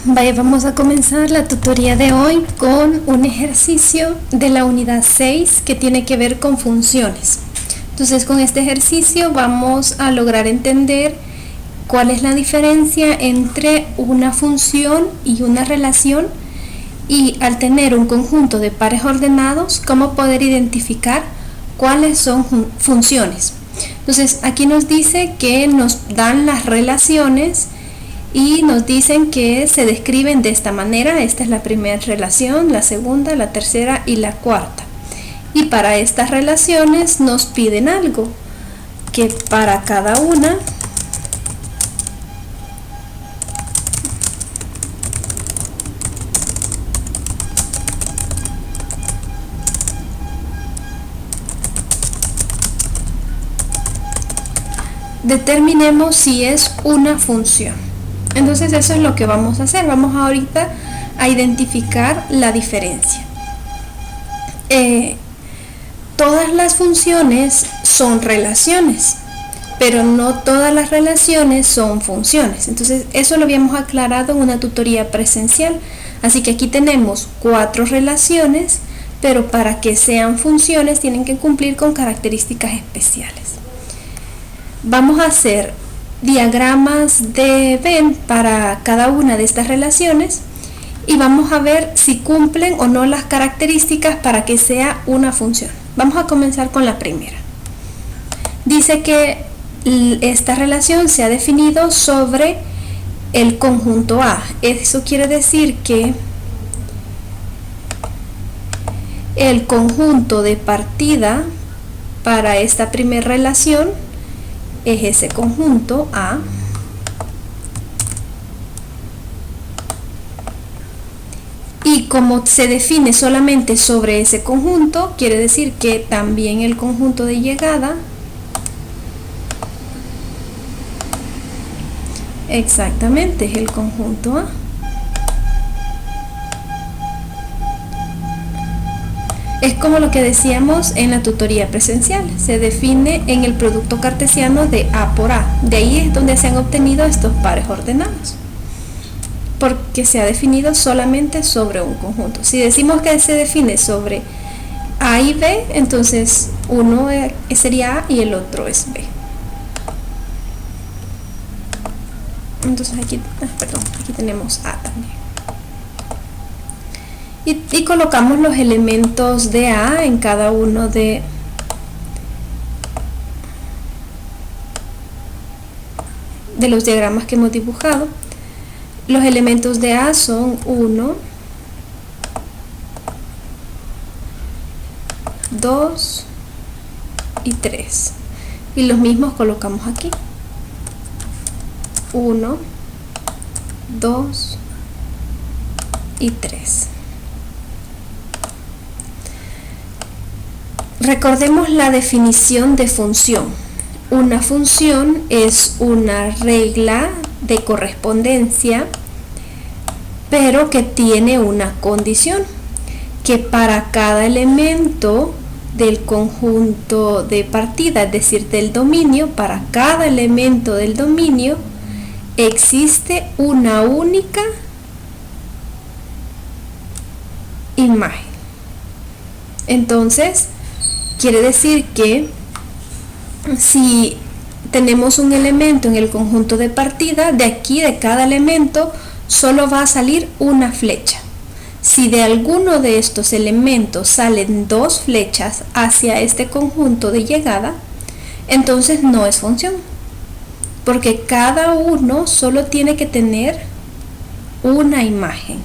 Vaya, vamos a comenzar la tutoría de hoy con un ejercicio de la unidad 6 que tiene que ver con funciones. Entonces, con este ejercicio vamos a lograr entender cuál es la diferencia entre una función y una relación, y al tener un conjunto de pares ordenados, cómo poder identificar cuáles son funciones. Entonces, aquí nos dice que nos dan las relaciones y nos dicen que se describen de esta manera. Esta es la primera relación, la segunda, la tercera y la cuarta. Y para estas relaciones nos piden algo, que para cada una determinemos si es una función. Entonces eso es lo que vamos a hacer. Vamos ahorita a identificar la diferencia. Todas las funciones son relaciones, pero no todas las relaciones son funciones. Entonces eso lo habíamos aclarado en una tutoría presencial. Así que aquí tenemos 4 relaciones, pero para que sean funciones tienen que cumplir con características especiales. Vamos a hacer diagramas de Venn para cada una de estas relaciones y vamos a ver si cumplen o no las características para que sea una función. Vamos a comenzar con la primera. Dice que esta relación se ha definido sobre el conjunto A. Eso quiere decir que el conjunto de partida para esta primera relación es ese conjunto A, y como se define solamente sobre ese conjunto, quiere decir que también el conjunto de llegada exactamente es el conjunto A. Es como lo que decíamos en la tutoría presencial, se define en el producto cartesiano de A por A. De ahí es donde se han obtenido estos pares ordenados, porque se ha definido solamente sobre un conjunto. Si decimos que se define sobre A y B, entonces uno sería A y el otro es B. Entonces aquí tenemos A también. Y colocamos los elementos de A en cada uno de los diagramas que hemos dibujado. Los elementos de A son 1, 2 y 3. Y los mismos colocamos aquí. 1, 2 y 3. Recordemos la definición de función. Una función es una regla de correspondencia, pero que tiene una condición, que para cada elemento del conjunto de partida, es decir, del dominio, para cada elemento del dominio existe una única imagen. Entonces, quiere decir que si tenemos un elemento en el conjunto de partida, de aquí de cada elemento solo va a salir una flecha. Si de alguno de estos elementos salen 2 flechas hacia este conjunto de llegada, entonces no es función, porque cada uno solo tiene que tener una imagen,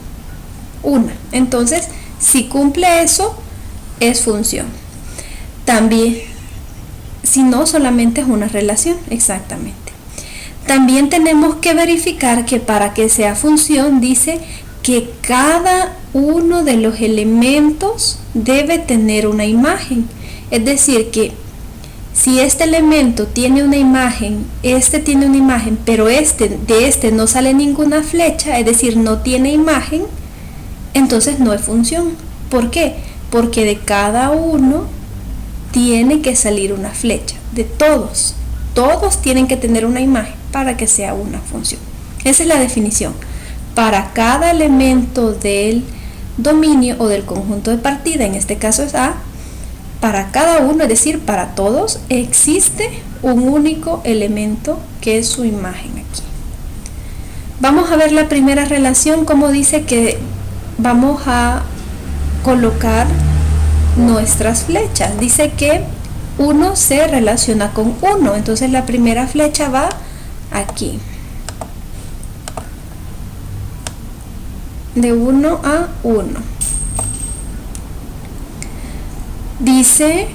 una. Entonces, si cumple eso, es función. También, si no, solamente es una relación, exactamente. También tenemos que verificar que para que sea función, dice que cada uno de los elementos debe tener una imagen. Es decir, que si este elemento tiene una imagen, este tiene una imagen, pero de este no sale ninguna flecha, es decir, no tiene imagen, entonces no es función. ¿Por qué? Porque de cada uno tiene que salir una flecha, de todos tienen que tener una imagen para que sea una función. Esa es la definición. para cada elemento del dominio o del conjunto de partida, en este caso es A, para cada uno, es decir, para todos, existe un único elemento que es su imagen aquí. Vamos a ver la primera relación, como dice que vamos a colocar nuestras flechas. Dice que 1 se relaciona con 1, entonces la primera flecha va aquí. De 1 a 1. Dice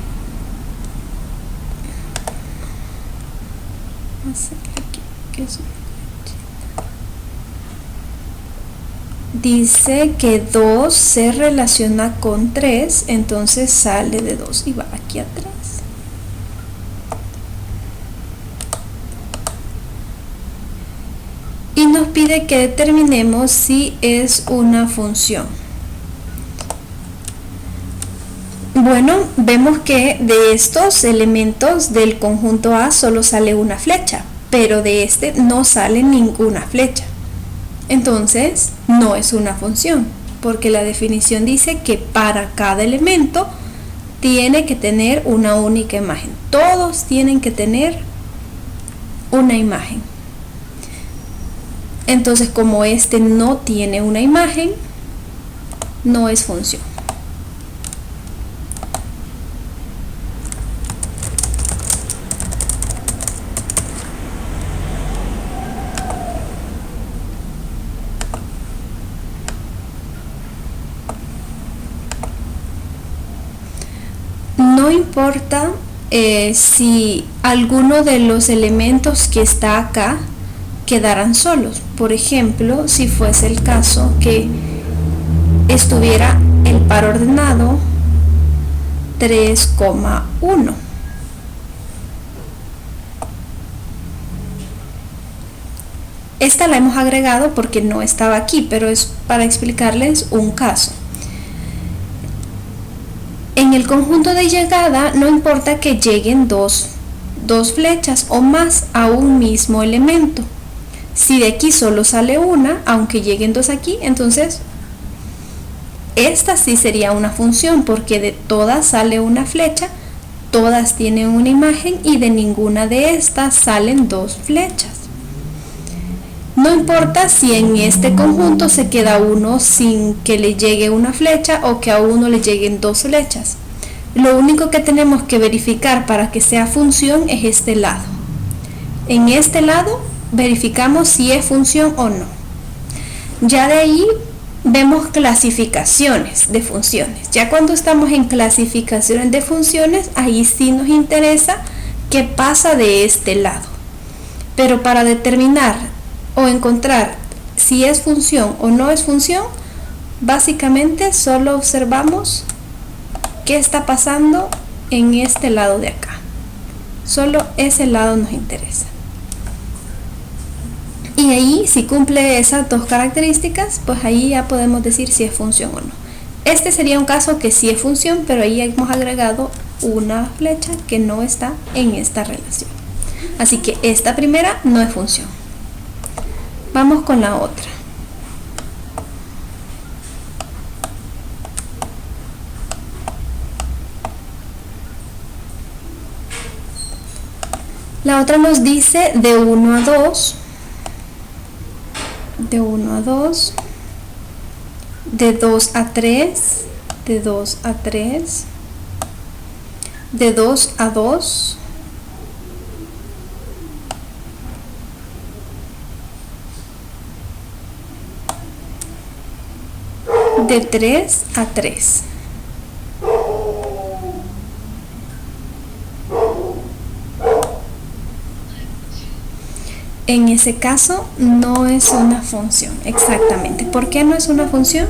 que 2 se relaciona con 3, entonces sale de 2 y va aquí atrás. Y nos pide que determinemos si es una función. Bueno, vemos que de estos elementos del conjunto A solo sale una flecha, pero de este no sale ninguna flecha. Entonces, no es una función, porque la definición dice que para cada elemento tiene que tener una única imagen. Todos tienen que tener una imagen. Entonces, como este no tiene una imagen, no es función. No importa si alguno de los elementos que está acá quedaran solos. Por ejemplo, si fuese el caso que estuviera el par ordenado 3,1. Esta la hemos agregado porque no estaba aquí, pero es para explicarles un caso. En el conjunto de llegada no importa que lleguen dos flechas o más a un mismo elemento. Si de aquí solo sale una, aunque lleguen dos aquí, entonces esta sí sería una función, porque de todas sale una flecha, todas tienen una imagen y de ninguna de estas salen dos flechas. No importa si en este conjunto se queda uno sin que le llegue una flecha o que a uno le lleguen dos flechas. Lo único que tenemos que verificar para que sea función es este lado. En este lado verificamos si es función o no. Ya de ahí vemos clasificaciones de funciones. Ya cuando estamos en clasificaciones de funciones, ahí sí nos interesa qué pasa de este lado. Pero para determinar o encontrar si es función o no es función, básicamente solo observamos qué está pasando en este lado de acá. Solo ese lado nos interesa. Y ahí, si cumple esas dos características, pues ahí ya podemos decir si es función o no. Este sería un caso que sí es función, pero ahí hemos agregado una flecha que no está en esta relación. Así que esta primera no es función. Vamos con la otra. La otra nos dice de 1 a 2, de 1 a 2, de 2 a 3, de 2 a 3, de 2 a 2, de 3 a 3. En ese caso no es una función, exactamente. ¿Por qué no es una función?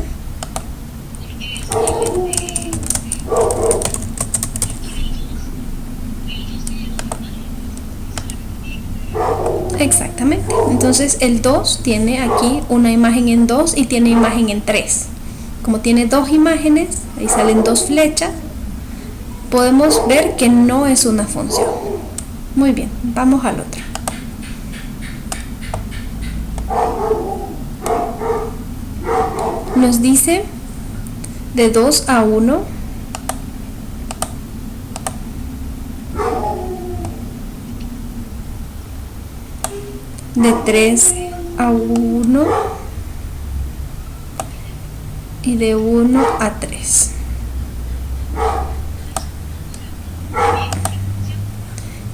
Exactamente. Entonces el 2 tiene aquí una imagen en 2 y tiene imagen en 3. Como tiene dos imágenes, ahí salen dos flechas, podemos ver que no es una función. Muy bien, vamos al otro. nos dice de 2 a 1, de 3 a 1 y de 1 a 3.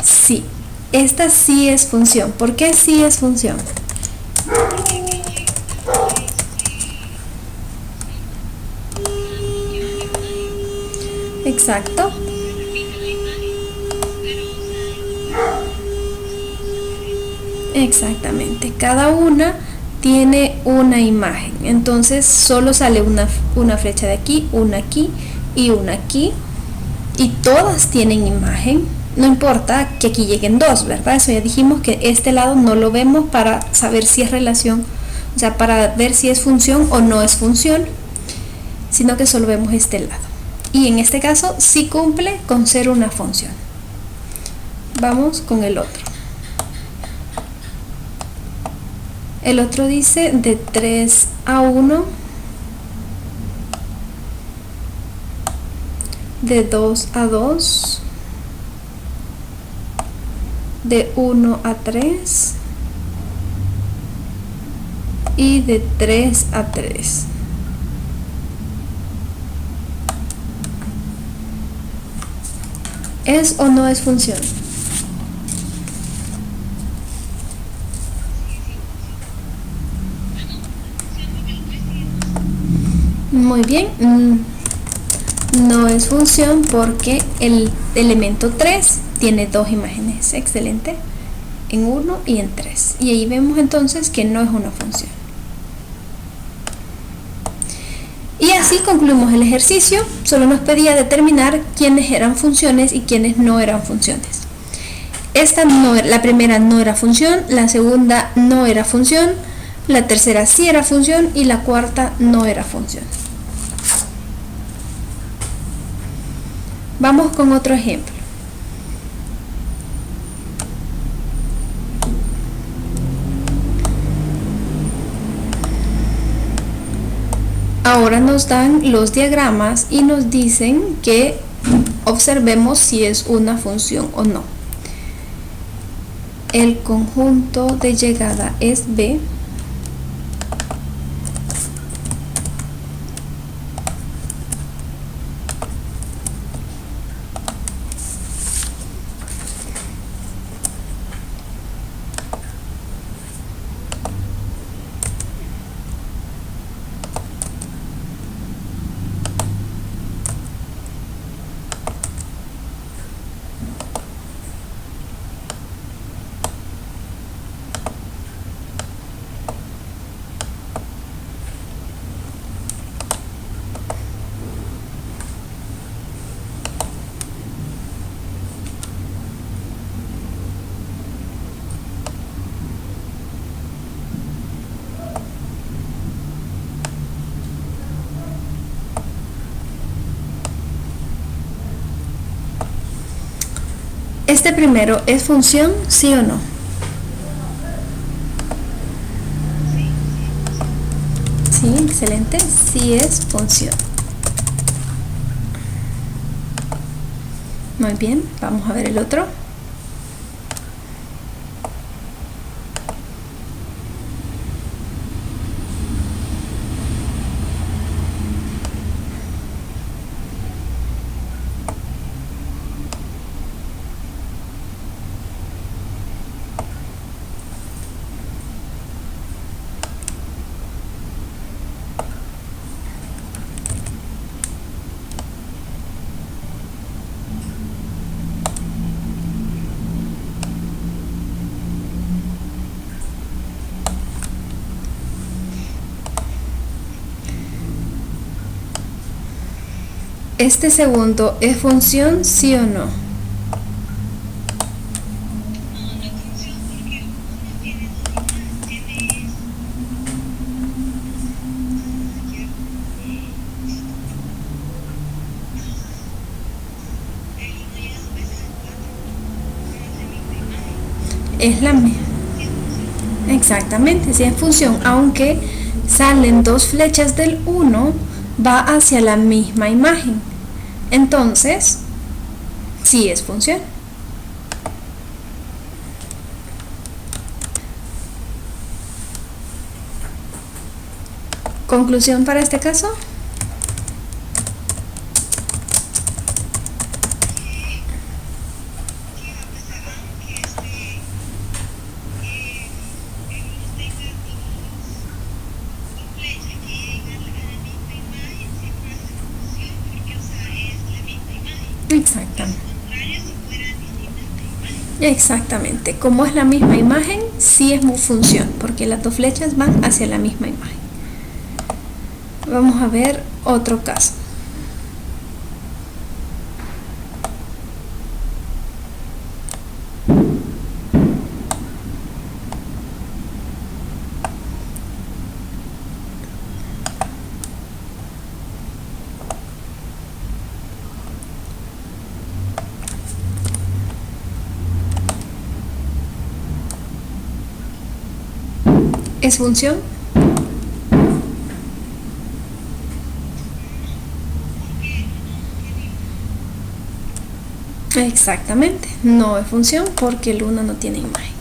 Sí, esta sí es función. ¿Por qué sí es función? Exacto. Exactamente. Cada una tiene una imagen. Entonces solo sale una flecha de aquí, una aquí y una aquí. Y todas tienen imagen. No importa que aquí lleguen dos, ¿verdad? Eso ya dijimos que este lado no lo vemos para saber si es relación, o sea, para ver si es función o no es función, sino que solo vemos este lado. Y en este caso sí cumple con ser una función. Vamos con el otro. El otro dice de 3 a 1, de 2 a 2, de 1 a 3 y de 3 a 3. ¿Es o no es función? Muy bien, no es función porque el elemento 3 tiene dos imágenes. Excelente, en 1 y en 3. Y ahí vemos entonces que no es una función. Y así concluimos el ejercicio. Solo nos pedía determinar quiénes eran funciones y quiénes no eran funciones. La primera no era función, la segunda no era función, la tercera sí era función y la cuarta no era función. Vamos con otro ejemplo. Ahora nos dan los diagramas y nos dicen que observemos si es una función o no. El conjunto de llegada es B. Este primero, ¿es función, sí o no? Sí, excelente, sí es función. Muy bien, vamos a ver el otro. ¿Este segundo es función, sí o no? Es la misma. Exactamente, sí es función, aunque salen dos flechas del 1, va hacia la misma imagen. Entonces, sí es función. Conclusión para este caso. Exactamente, como es la misma imagen, sí es función, porque las dos flechas van hacia la misma imagen. Vamos a ver otro caso. ¿Es función? Exactamente, no es función porque el 1 no tiene imagen.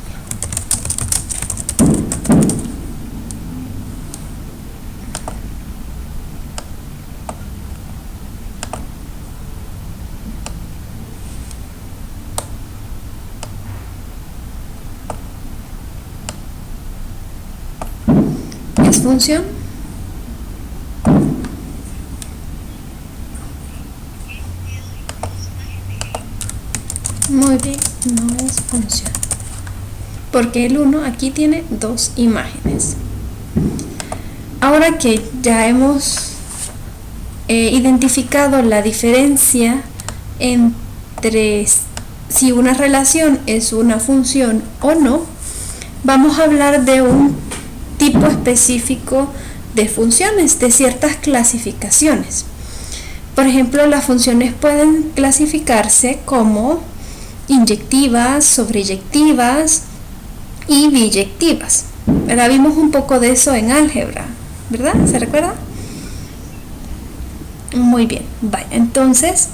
¿Es función? Muy bien, no es función. Porque el 1 aquí tiene dos imágenes. Ahora que ya hemos identificado la diferencia entre si una relación es una función o no, vamos a hablar de un tipo específico de funciones, de ciertas clasificaciones. Por ejemplo, las funciones pueden clasificarse como inyectivas, sobreyectivas y biyectivas. ¿Verdad? Vimos un poco de eso en álgebra, ¿verdad? ¿Se recuerda? Muy bien, vaya. Entonces,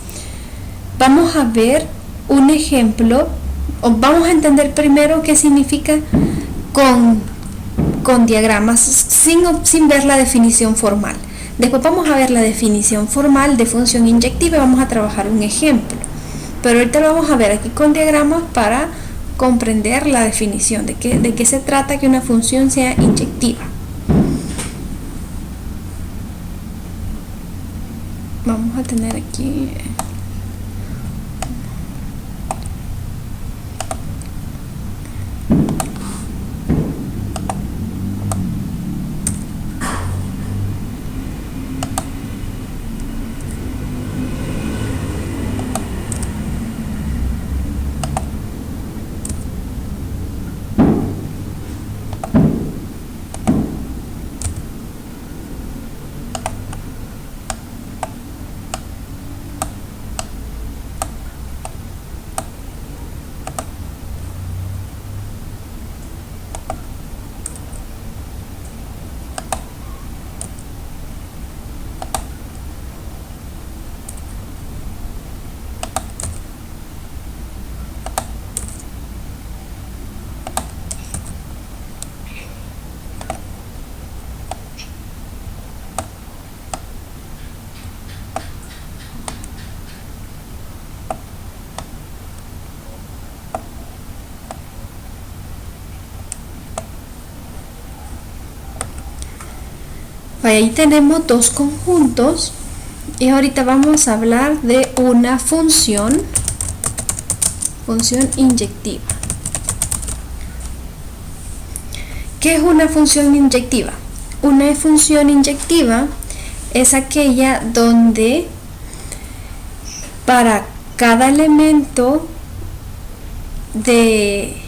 vamos a ver un ejemplo, o vamos a entender primero qué significa con diagramas sin ver la definición formal. Después vamos a ver la definición formal de función inyectiva y vamos a trabajar un ejemplo. Pero ahorita lo vamos a ver aquí con diagramas para comprender la definición de qué se trata que una función sea inyectiva. Vamos a tener aquí ahí tenemos dos conjuntos y ahorita vamos a hablar de una función inyectiva. ¿Qué es una función inyectiva? Una función inyectiva es aquella donde para cada elemento de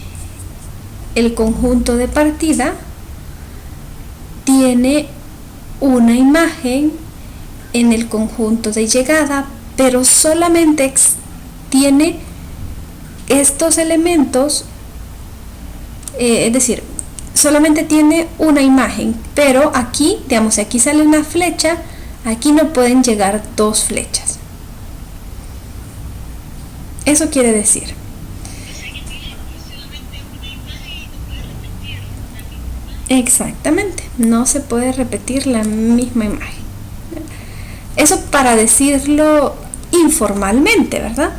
el conjunto de partida tiene una imagen en el conjunto de llegada, pero solamente tiene estos elementos, es decir, solamente tiene una imagen, pero aquí, digamos, si aquí sale una flecha, aquí no pueden llegar dos flechas. Eso quiere decir. Exactamente, no se puede repetir la misma imagen. Eso para decirlo informalmente, ¿verdad?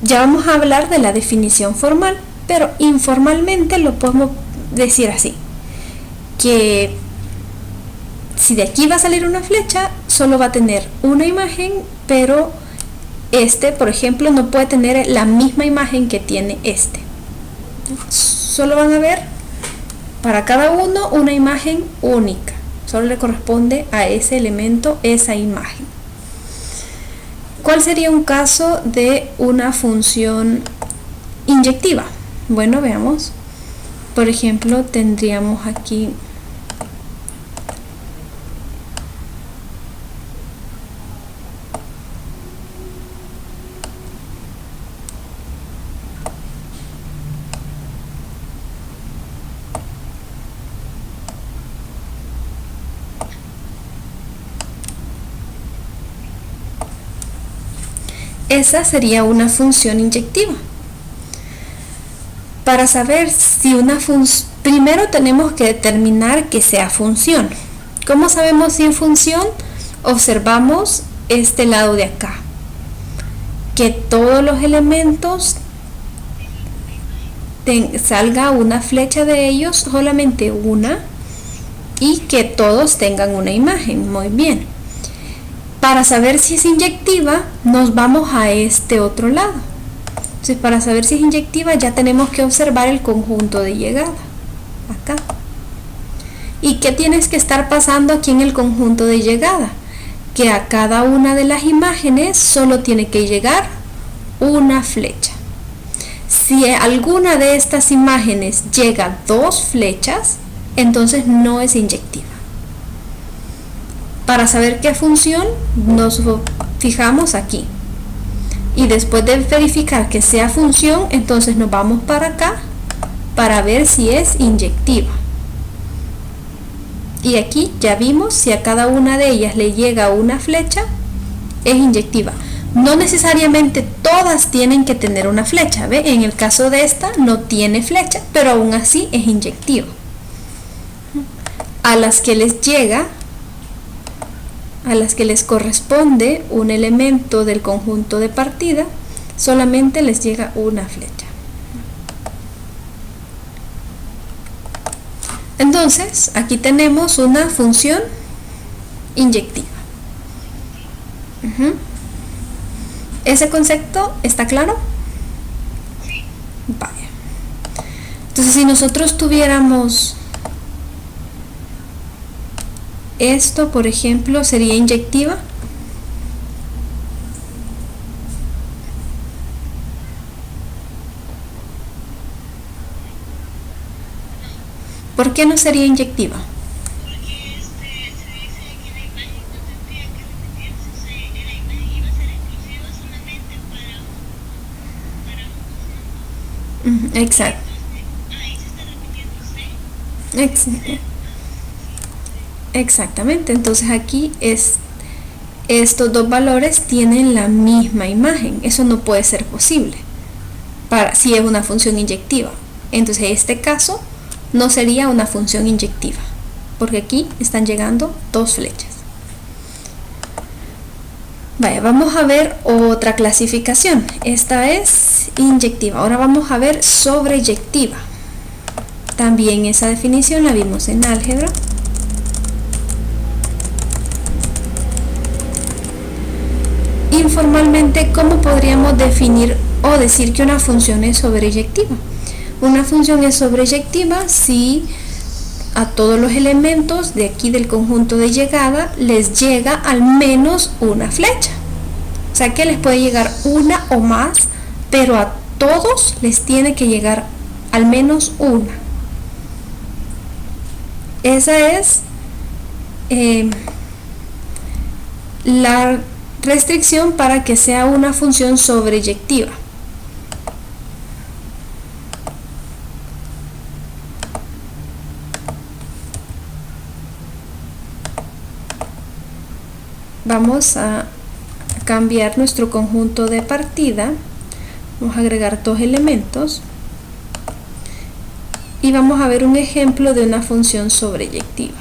Ya vamos a hablar de la definición formal, pero informalmente lo podemos decir así, que si de aquí va a salir una flecha, solo va a tener una imagen, pero por ejemplo, no puede tener la misma imagen que tiene Solo van a ver para cada uno una imagen única. Solo le corresponde a ese elemento esa imagen. ¿Cuál sería un caso de una función inyectiva? Bueno, veamos. Por ejemplo, tendríamos aquí esa sería una función inyectiva. Para saber si una función, primero tenemos que determinar que sea función. ¿Cómo sabemos si es función? Observamos este lado de acá, que todos los elementos salga una flecha de ellos, solamente una, y que todos tengan una imagen. Muy bien. Para saber si es inyectiva, nos vamos a este otro lado. Entonces, para saber si es inyectiva, ya tenemos que observar el conjunto de llegada. Acá. ¿Y qué tienes que estar pasando aquí en el conjunto de llegada? Que a cada una de las imágenes solo tiene que llegar una flecha. Si alguna de estas imágenes llega dos flechas, entonces no es inyectiva. Para saber qué función, nos fijamos aquí. Y después de verificar que sea función, entonces nos vamos para acá para ver si es inyectiva. Y aquí ya vimos si a cada una de ellas le llega una flecha, es inyectiva. No necesariamente todas tienen que tener una flecha, ¿ve? En el caso de esta no tiene flecha, pero aún así es inyectiva. A las que les llega, a las que les corresponde un elemento del conjunto de partida, solamente les llega una flecha. Entonces, aquí tenemos una función inyectiva. ¿Ese concepto está claro? Sí. Vaya. Entonces, si nosotros tuviéramos esto, por ejemplo, sería inyectiva. ¿Por qué no sería inyectiva? Porque se dice que la imagen no tendría que repetirse, la imagen iba a ser exclusiva solamente para un conjunto. Exacto. Entonces, ahí se está repitiendo Exactamente. Entonces aquí estos dos valores tienen la misma imagen. Eso no puede ser posible si es una función inyectiva. Entonces en este caso no sería una función inyectiva, porque aquí están llegando dos flechas. Vaya, vamos a ver otra clasificación. Esta es inyectiva. Ahora vamos a ver sobreyectiva. También esa definición la vimos en álgebra. Informalmente, ¿cómo podríamos definir o decir que una función es sobreyectiva? Una función es sobreyectiva si a todos los elementos de aquí del conjunto de llegada les llega al menos una flecha. O sea que les puede llegar una o más, pero a todos les tiene que llegar al menos una. Esa es la restricción para que sea una función sobreyectiva. Vamos a cambiar nuestro conjunto de partida. Vamos a agregar dos elementos y vamos a ver un ejemplo de una función sobreyectiva.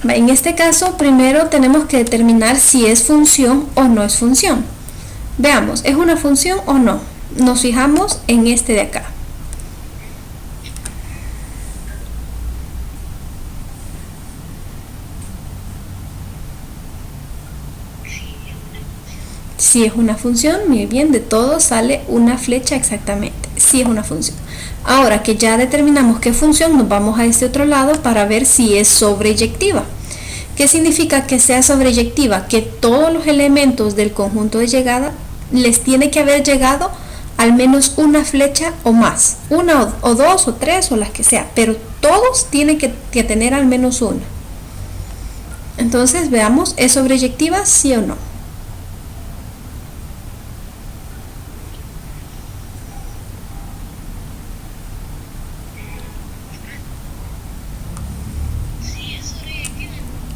En este caso, primero tenemos que determinar si es función o no es función. Veamos, ¿es una función o no? Nos fijamos en este de acá. Si es una función, muy bien, de todo sale una flecha exactamente. Si es una función. Ahora que ya determinamos qué función, nos vamos a este otro lado para ver si es sobreyectiva. ¿Qué significa que sea sobreyectiva? Que todos los elementos del conjunto de llegada les tiene que haber llegado al menos una flecha o más. Una o dos o tres o las que sea, pero todos tienen que tener al menos una. Entonces veamos, ¿es sobreyectiva sí o no?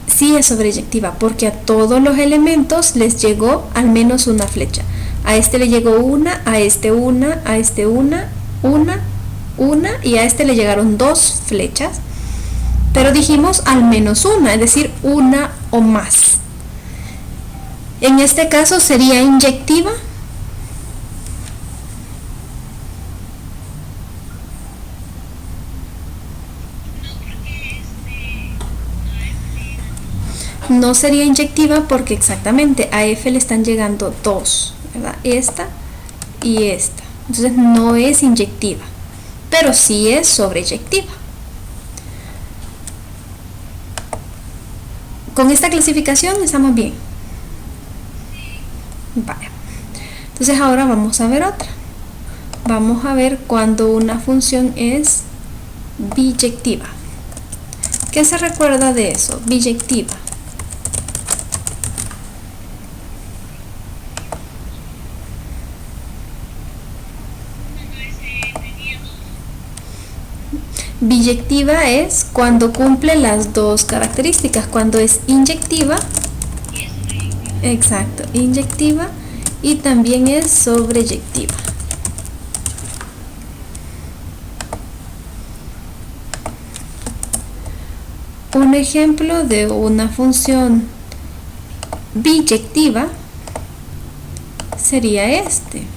Sí es sobreyectiva porque a todos los elementos les llegó al menos una flecha. A este le llegó una, a este una, a este una y a este le llegaron dos flechas. Pero dijimos al menos una, es decir, una o más. En este caso sería inyectiva. No sería inyectiva porque exactamente a F le están llegando dos, ¿verdad? Esta y esta. Entonces no es inyectiva, pero sí es sobreyectiva. Con esta clasificación estamos bien. Vale. Entonces ahora vamos a ver otra. Vamos a ver cuando una función es biyectiva. ¿Qué se recuerda de eso? Biyectiva. Biyectiva es cuando cumple las dos características. Cuando es inyectiva, exacto, inyectiva, y también es sobreyectiva. Un ejemplo de una función biyectiva sería este.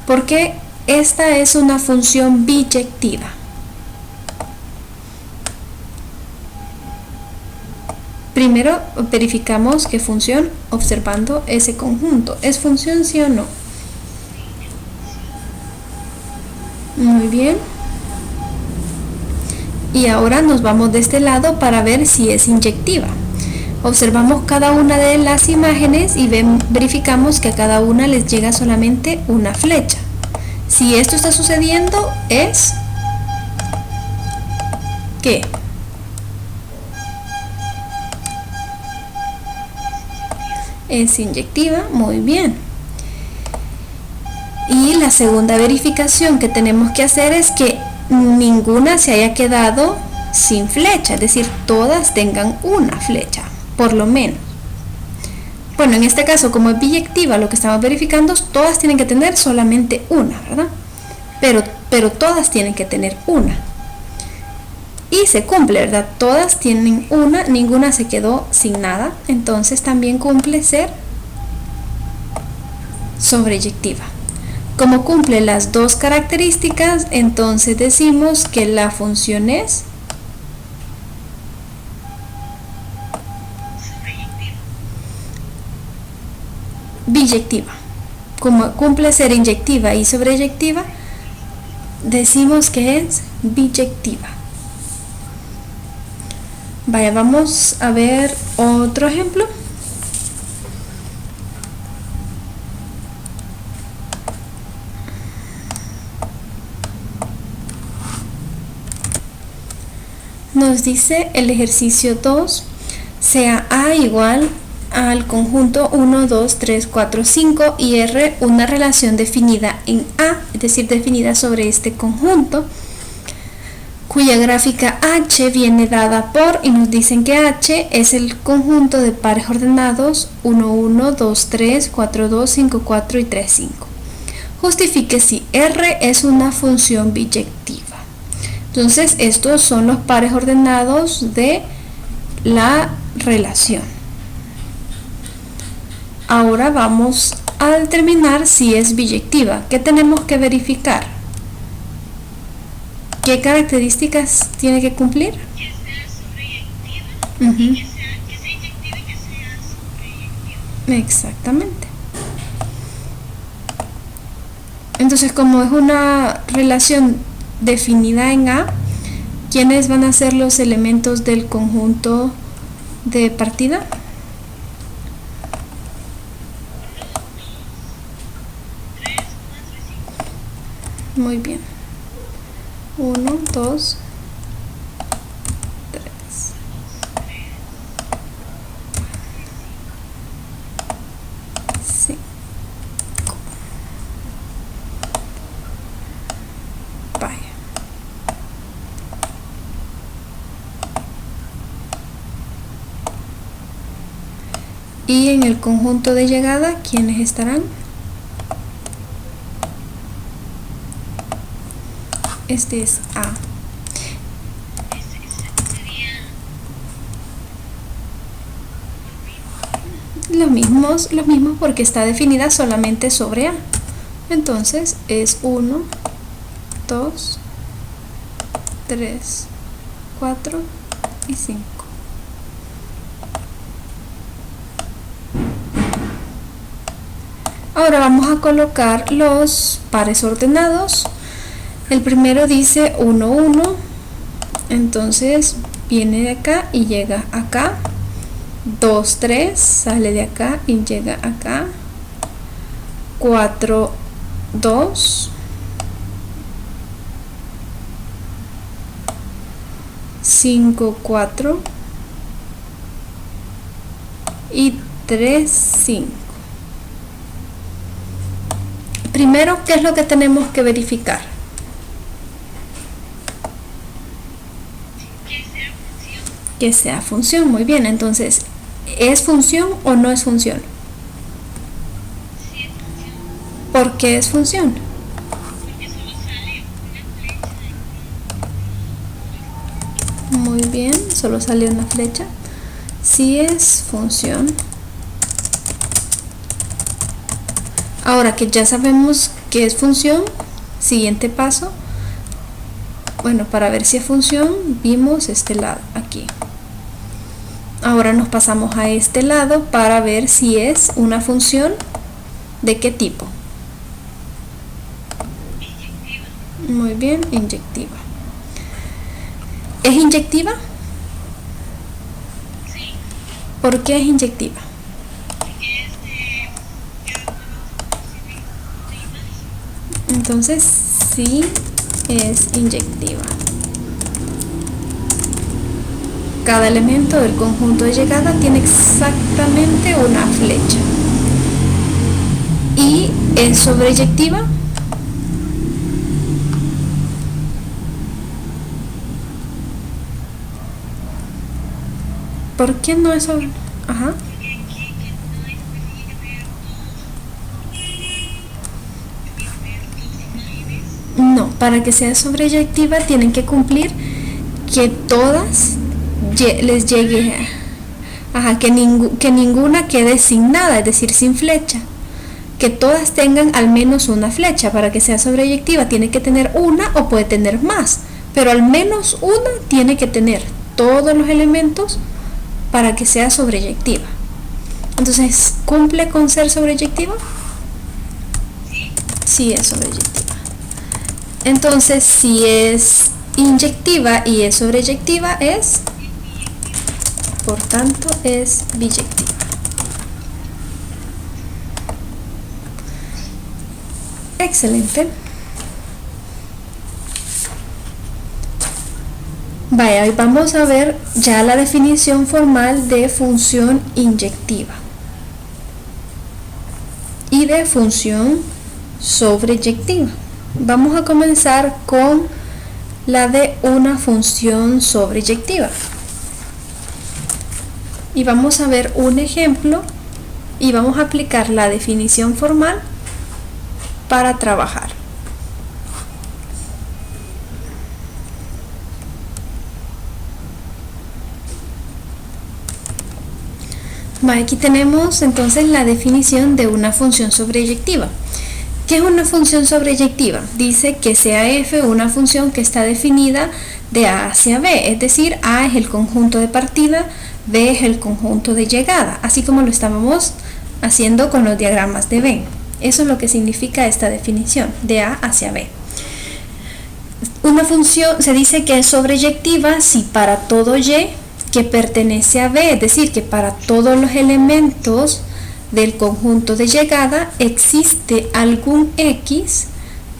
Porque esta es una función biyectiva. Primero verificamos qué función observando ese conjunto. ¿Es función sí o no? Muy bien. Y ahora nos vamos de este lado para ver si es inyectiva. Observamos cada una de las imágenes y verificamos que a cada una les llega solamente una flecha. Si esto está sucediendo, es ¿qué? Es inyectiva, muy bien. Y la segunda verificación que tenemos que hacer es que ninguna se haya quedado sin flecha, es decir, todas tengan una flecha, por lo menos. Bueno, en este caso, como es biyectiva, lo que estamos verificando, todas tienen que tener solamente una, ¿verdad? Pero todas tienen que tener una. Y se cumple, ¿verdad? Todas tienen una, ninguna se quedó sin nada, entonces también cumple ser sobreyectiva. Como cumple las dos características, entonces decimos que la función es biyectiva. Como cumple ser inyectiva y sobreyectiva, decimos que es biyectiva. Vaya, vamos a ver otro ejemplo. Nos dice el ejercicio 2, sea A igual al conjunto 1, 2, 3, 4, 5 y R una relación definida en A, es decir, definida sobre este conjunto, cuya gráfica H viene dada por, y nos dicen que H es el conjunto de pares ordenados 1, 1, 2, 3, 4, 2, 5, 4 y 3, 5. Justifique si R es una función biyectiva. Entonces, estos son los pares ordenados de la relación. Ahora vamos a determinar si es biyectiva. ¿Qué tenemos que verificar? ¿Qué características tiene que cumplir? Que sea sobreyectiva, que sea inyectiva y que sea sobreyectiva. Exactamente. Entonces, como es una relación definida en A, ¿quiénes van a ser los elementos del conjunto de partida? Muy bien. 1, 2, 3. Sí. Vaya. Y en el conjunto de llegada, ¿quiénes estarán? Este es A. Los mismos porque está definida solamente sobre A. Entonces es 1, 2, 3, 4 y 5. Ahora vamos a colocar los pares ordenados. El primero dice 1, 1, entonces viene de acá y llega acá. 2, 3, sale de acá y llega acá. 4, 2. 5, 4. Y 3, 5. Primero, ¿qué es lo que tenemos que verificar? Que sea función. Muy bien, entonces, ¿es función o no es función? Sí, es función. ¿Por qué es función? Porque solo sale una flecha. Muy bien, solo sale una flecha. Sí es función. Ahora que ya sabemos que es función, siguiente paso. Bueno, para ver si es función, vimos este lado aquí. Ahora nos pasamos a este lado para ver si es una función de qué tipo. Inyectiva. Muy bien, inyectiva. ¿Es inyectiva? Sí, ¿Por qué es inyectiva? porque es de Entonces, sí es inyectiva. Cada elemento del conjunto de llegada tiene exactamente una flecha. ¿Y es sobreyectiva? ¿Por qué no es sobre? Ajá. porque aquí que no es tiene que ver dos imágenes. No, para que sea sobreyectiva tienen que cumplir que todas les llegue, ajá, que ninguna quede sin nada, es decir, sin flecha, que todas tengan al menos una flecha. Para que sea sobreyectiva tiene que tener una o puede tener más, pero al menos una tiene que tener todos los elementos para que sea sobreyectiva. Entonces, ¿cumple con ser sobreyectiva? Sí es sobreyectiva. Entonces, si es inyectiva y es sobreyectiva, por tanto, es biyectiva. Excelente. Vaya, hoy vamos a ver ya la definición formal de función inyectiva y de función sobreyectiva. Vamos a comenzar con la de una función sobreyectiva. Y vamos a ver un ejemplo y vamos a aplicar la definición formal para trabajar. Aquí tenemos entonces la definición de una función sobreyectiva. ¿Qué es una función sobreyectiva? Dice que sea f una función que está definida de A hacia B, es decir, A es el conjunto de partida, B es el conjunto de llegada, así como lo estábamos haciendo con los diagramas de Venn. Eso es lo que significa esta definición, de A hacia B. Una función se dice que es sobreyectiva si para todo y que pertenece a B, es decir, que para todos los elementos del conjunto de llegada existe algún x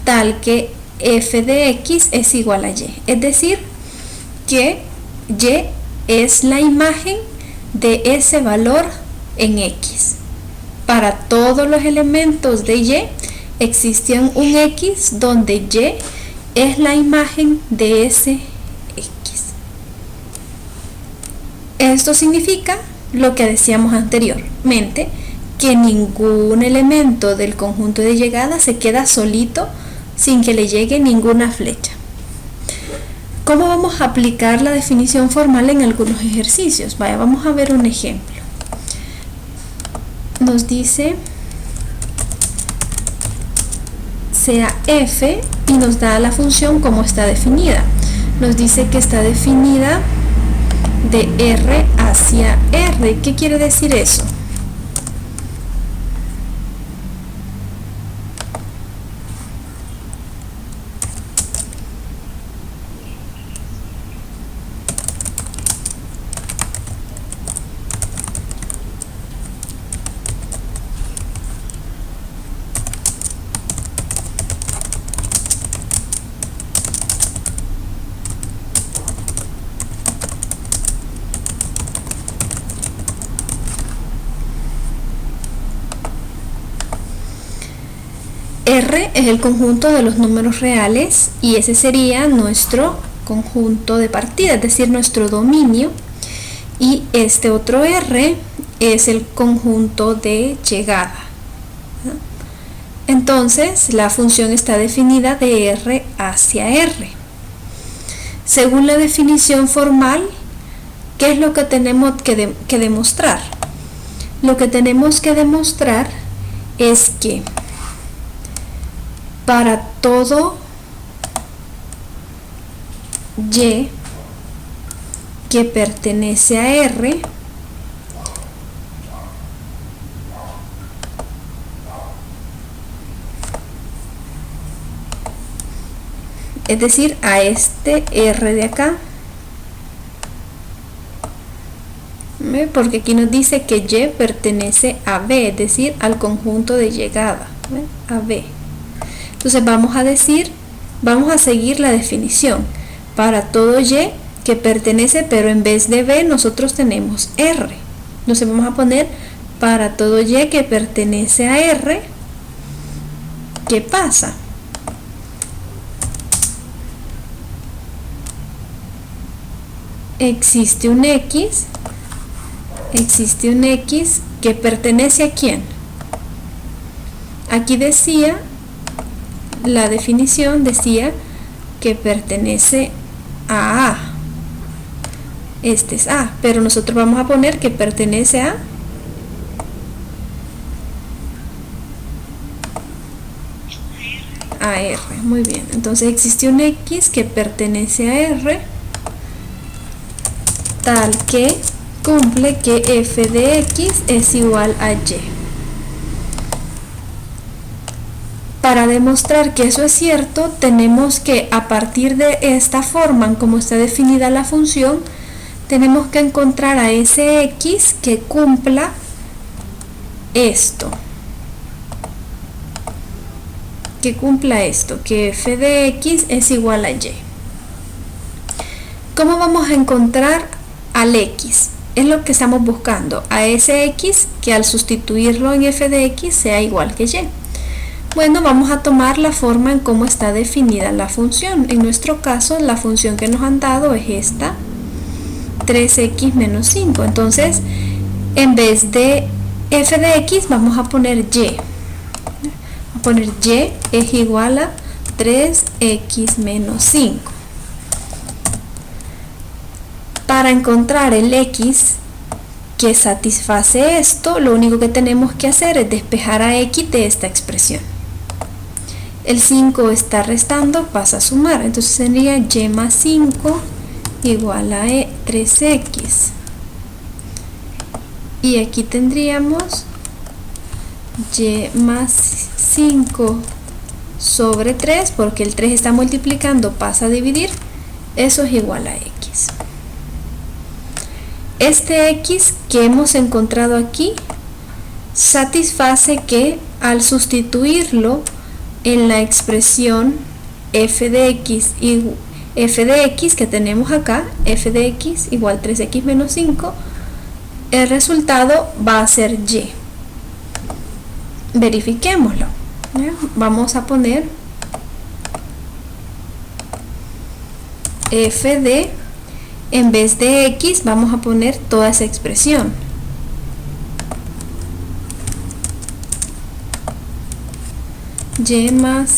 tal que f de x es igual a y, es decir, que y es la imagen de ese valor en x. Para todos los elementos de y existe un x donde y es la imagen de ese x. Esto significa lo que decíamos anteriormente, que ningún elemento del conjunto de llegada se queda solito sin que le llegue ninguna flecha. ¿Cómo vamos a aplicar la definición formal en algunos ejercicios? Vaya, vamos a ver un ejemplo. Nos dice sea f y nos da la función como está definida. Nos dice que está definida de R hacia R. ¿Qué quiere decir eso? R es el conjunto de los números reales y ese sería nuestro conjunto de partida, es decir, nuestro dominio, y este otro R es el conjunto de llegada. Entonces, la función está definida de R hacia R. Según la definición formal, ¿qué es lo que tenemos que demostrar? Lo que tenemos que demostrar es que para todo y que pertenece a R, es decir, a este R de acá, porque aquí nos dice que Y pertenece a B, es decir, al conjunto de llegada, a B. Entonces vamos a seguir la definición. Para todo Y que pertenece, pero en vez de B nosotros tenemos R. Entonces vamos a poner para todo Y que pertenece a R, ¿qué pasa? Existe un X que pertenece a ¿quién? Aquí decía, la definición decía que pertenece a A. Este es A, pero nosotros vamos a poner que pertenece a a R. Muy bien, entonces existe un X que pertenece a R tal que cumple que f de X es igual a Y. Para demostrar que eso es cierto, tenemos que, a partir de esta forma en cómo está definida la función, tenemos que encontrar a ese X que cumpla esto. Que f de X es igual a Y. ¿Cómo vamos a encontrar al X? Es lo que estamos buscando, a ese X que al sustituirlo en f de X sea igual que Y. Bueno, vamos a tomar la forma en cómo está definida la función. En nuestro caso, la función que nos han dado es esta, 3x menos 5. Entonces, en vez de f de X, vamos a poner Y. A poner Y es igual a 3x menos 5. Para encontrar el X que satisface esto, lo único que tenemos que hacer es despejar a X de esta expresión. El 5 está restando, pasa a sumar, entonces sería Y más 5 igual a 3x. Y aquí tendríamos Y más 5 sobre 3, porque el 3 está multiplicando, pasa a dividir, eso es igual a X. Este X que hemos encontrado aquí satisface que al sustituirlo en la expresión f de X que tenemos acá, f de X igual 3x menos 5, el resultado va a ser Y. Verifiquémoslo. Vamos a poner f de, en vez de X vamos a poner toda esa expresión. Y más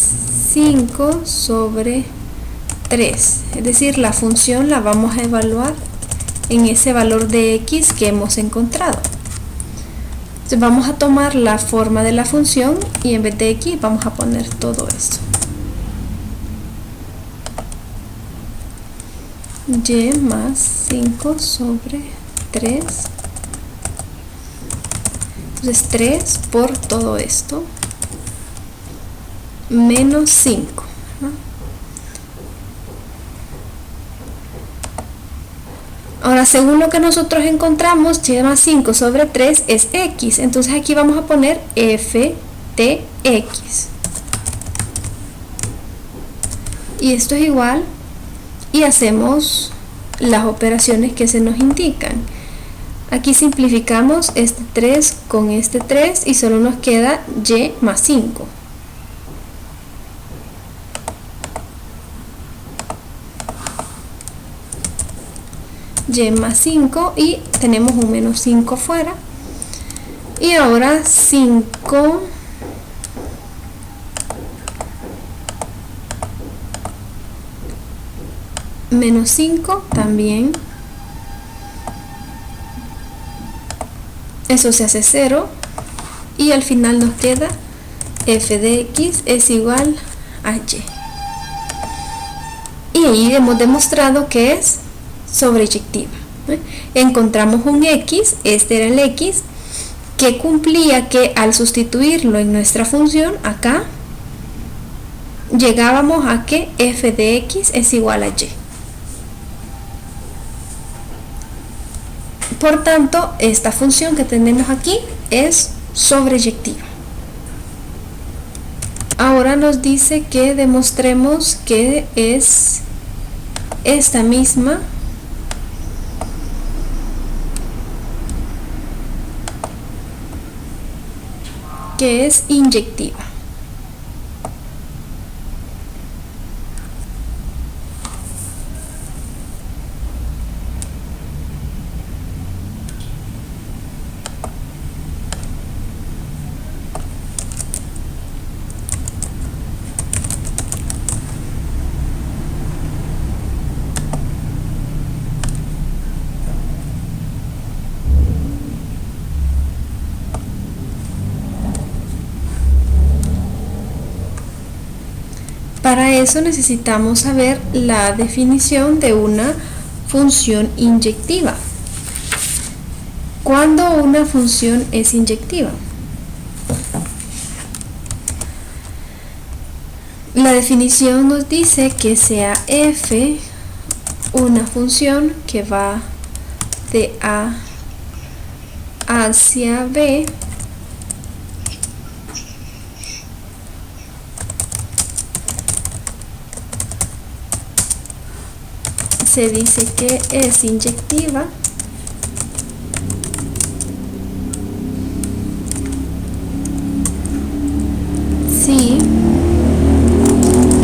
5 sobre 3, es decir, la función la vamos a evaluar en ese valor de X que hemos encontrado. Entonces vamos a tomar la forma de la función y en vez de X vamos a poner todo esto. Y más 5 sobre 3, entonces 3 por todo esto menos 5, ¿no? Ahora, según lo que nosotros encontramos, Y más 5 sobre 3 es X, entonces aquí vamos a poner f de X. Y esto es igual, y hacemos las operaciones que se nos indican. Aquí simplificamos este 3 con este 3 y solo nos queda Y más 5. Y más 5 y tenemos un menos 5 fuera. Y ahora 5 menos 5 también. Eso se hace 0. Y al final nos queda f de X es igual a Y. Y ahí hemos demostrado que es sobreyectiva. Encontramos un X, este era el X, que cumplía que al sustituirlo en nuestra función acá, llegábamos a que f de X es igual a Y. Por tanto, esta función que tenemos aquí es sobreyectiva. Ahora nos dice que demostremos que es esta misma que es inyectiva. Para eso necesitamos saber la definición de una función inyectiva. ¿Cuándo una función es inyectiva? La definición nos dice que sea f una función que va de A hacia B se dice que es inyectiva si,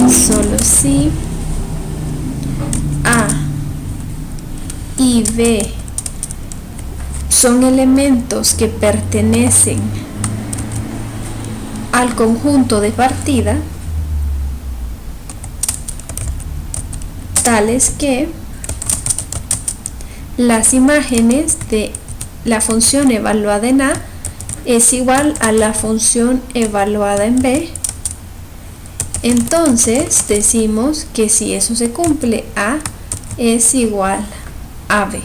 solo si A y B son elementos que pertenecen al conjunto de partida, tales que las imágenes de la función evaluada en A es igual a la función evaluada en B. Entonces decimos que si eso se cumple, A es igual a B.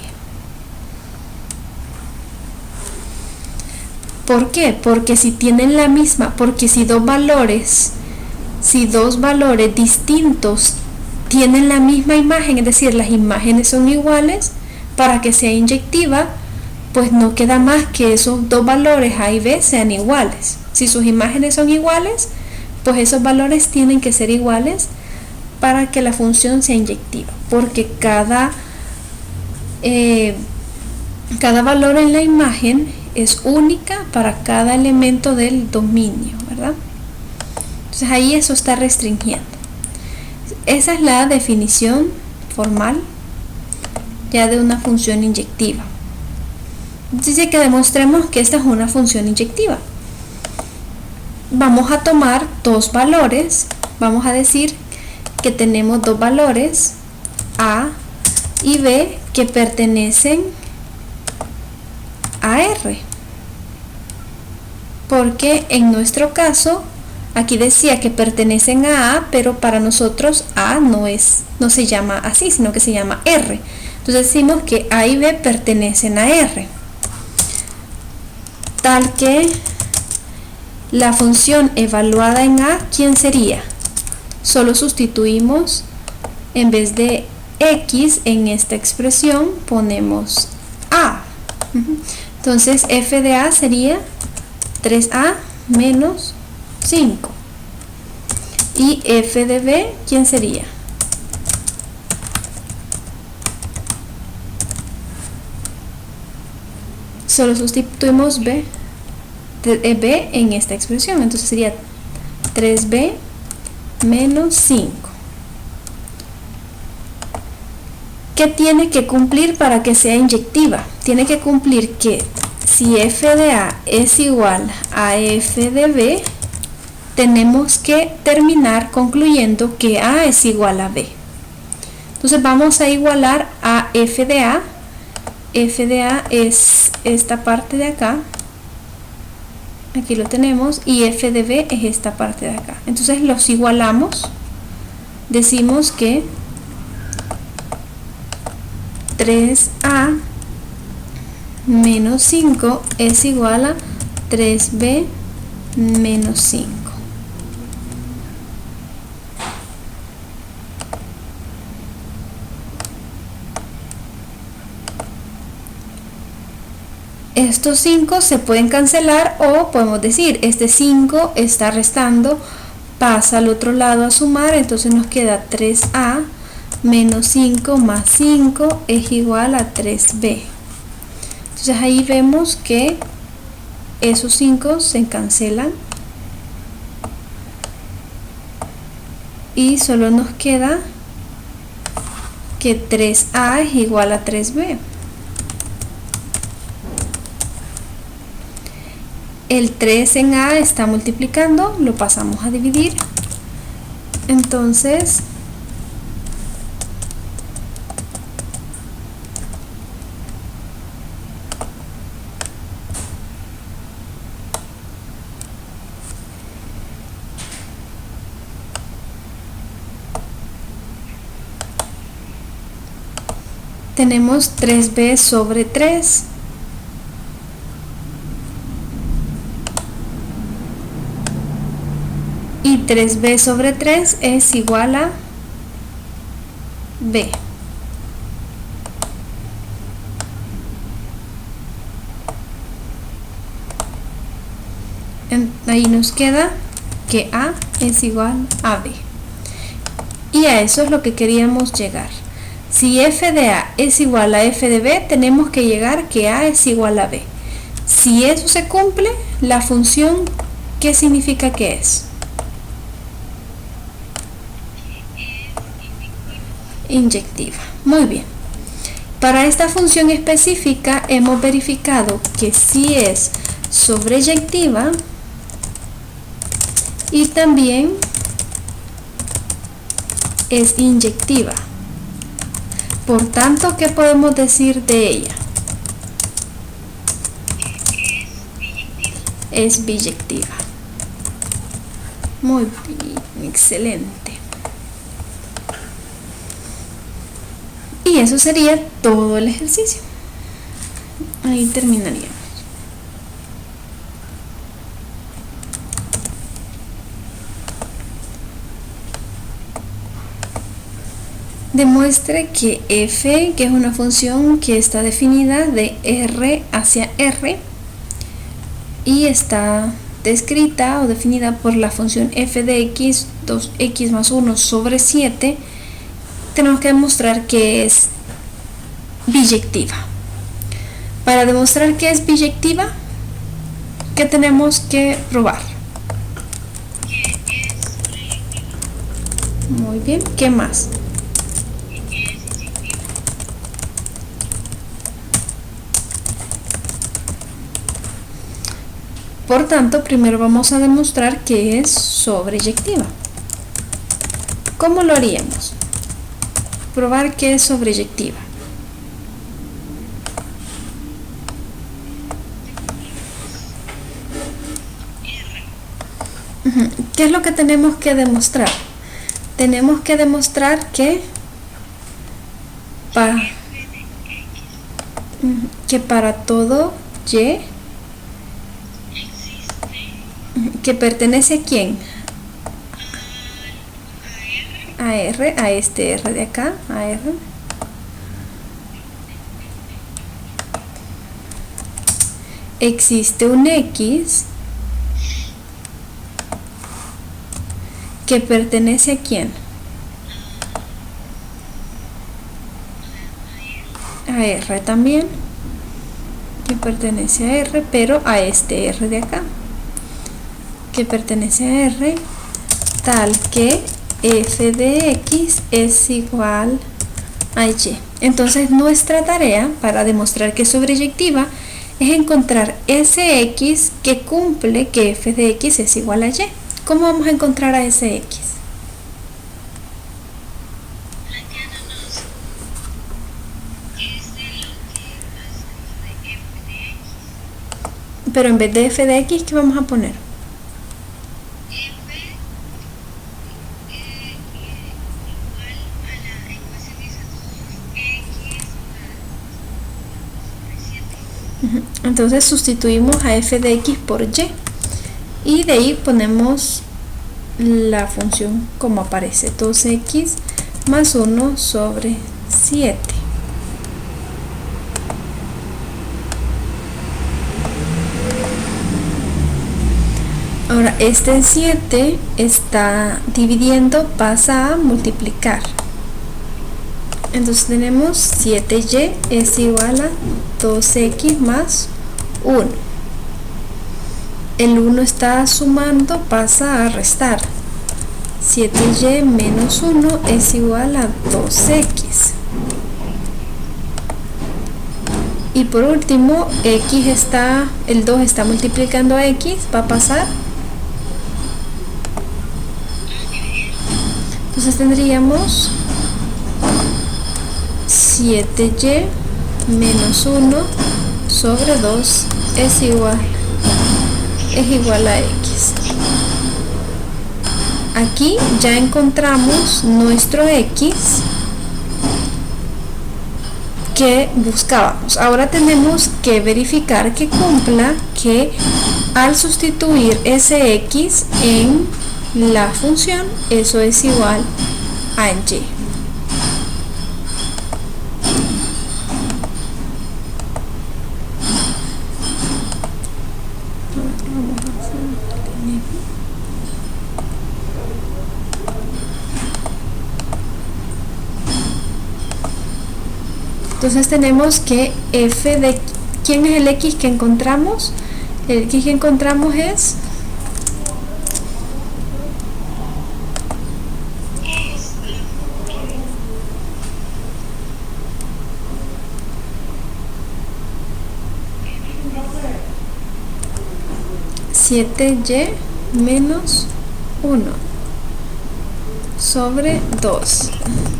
¿Por qué? Porque si tienen la misma, porque si dos valores distintos tienen la misma imagen, es decir, las imágenes son iguales, para que sea inyectiva, pues no queda más que esos dos valores A y B sean iguales. Si sus imágenes son iguales, pues esos valores tienen que ser iguales para que la función sea inyectiva, porque cada valor en la imagen es única para cada elemento del dominio, ¿verdad? Entonces ahí eso está restringiendo. Esa es la definición formal ya de una función inyectiva. Dice que demostremos que esta es una función inyectiva. Vamos a tomar dos valores, vamos a decir que tenemos dos valores A y B que pertenecen a R, porque en nuestro caso aquí decía que pertenecen a A, pero para nosotros A no se llama así, sino que se llama R. Entonces decimos que A y B pertenecen a R, tal que la función evaluada en A, ¿quién sería? Solo sustituimos, en vez de X en esta expresión, ponemos A. Entonces f de A sería 3A menos 5. Y f de B, ¿quién sería? Solo sustituimos B en esta expresión, entonces sería 3B menos 5. ¿Qué tiene que cumplir para que sea inyectiva? Tiene que cumplir que si f de A es igual a f de B, tenemos que terminar concluyendo que A es igual a B. Entonces vamos a igualar a f de A. F de A es esta parte de acá, aquí lo tenemos, y f de B es esta parte de acá. Entonces los igualamos, decimos que 3A menos 5 es igual a 3B menos 5. Estos 5 se pueden cancelar, o podemos decir, este 5 está restando, pasa al otro lado a sumar, entonces nos queda 3A menos 5 más 5 es igual a 3B. Entonces ahí vemos que esos 5 se cancelan y solo nos queda que 3A es igual a 3B. El 3 en A está multiplicando, lo pasamos a dividir, entonces tenemos 3b sobre 3. Y 3b sobre 3 es igual a b. Ahí nos queda que a es igual a b. Y a eso es lo que queríamos llegar. Si f de a es igual a f de b, tenemos que llegar que a es igual a b. Si eso se cumple, la función, ¿qué significa que es? Inyectiva. Muy bien. Para esta función específica hemos verificado que sí es sobreyectiva y también es inyectiva. Por tanto, ¿qué podemos decir de ella? Es biyectiva. Muy bien, excelente. Y eso sería todo el ejercicio. Ahí terminaríamos. Demuestre que f, que es una función que está definida de r hacia r y está descrita o definida por la función f de x, 2x más 1 sobre 7, tenemos que demostrar que es biyectiva. Para demostrar que es biyectiva, ¿qué tenemos que probar? Muy bien, ¿qué más? Por tanto, primero vamos a demostrar que es sobreyectiva. ¿Cómo lo haríamos? Probar que es sobreyectiva. ¿Qué es lo que tenemos que demostrar? Tenemos que demostrar que para todo y que pertenece a quién, a R, a este R de acá, a R, existe un X que pertenece a quién, a R también, que pertenece a R, pero a este R de acá, que pertenece a R, tal que f de x es igual a y. Entonces nuestra tarea para demostrar que es sobreyectiva es encontrar ese x que cumple que f de x es igual a y. ¿Cómo vamos a encontrar a ese x? Pero en vez de f de x, ¿qué vamos a poner? Entonces sustituimos a f de x por y de ahí ponemos la función como aparece, 2x más 1 sobre 7. Ahora este 7 está dividiendo, pasa a multiplicar. Entonces tenemos 7y es igual a 2x más 1. El 1 está sumando, pasa a restar. 7y menos 1 es igual a 2x. Y por último, el 2 está multiplicando a x, va a pasar. Entonces tendríamos 7y menos 1 sobre 2 es igual a x. Aquí ya encontramos nuestro x que buscábamos. Ahora tenemos que verificar que cumpla que al sustituir ese x en la función, eso es igual a y. Entonces tenemos que f de ¿quién es el x que encontramos? El x que encontramos es 7y menos 1 sobre 2.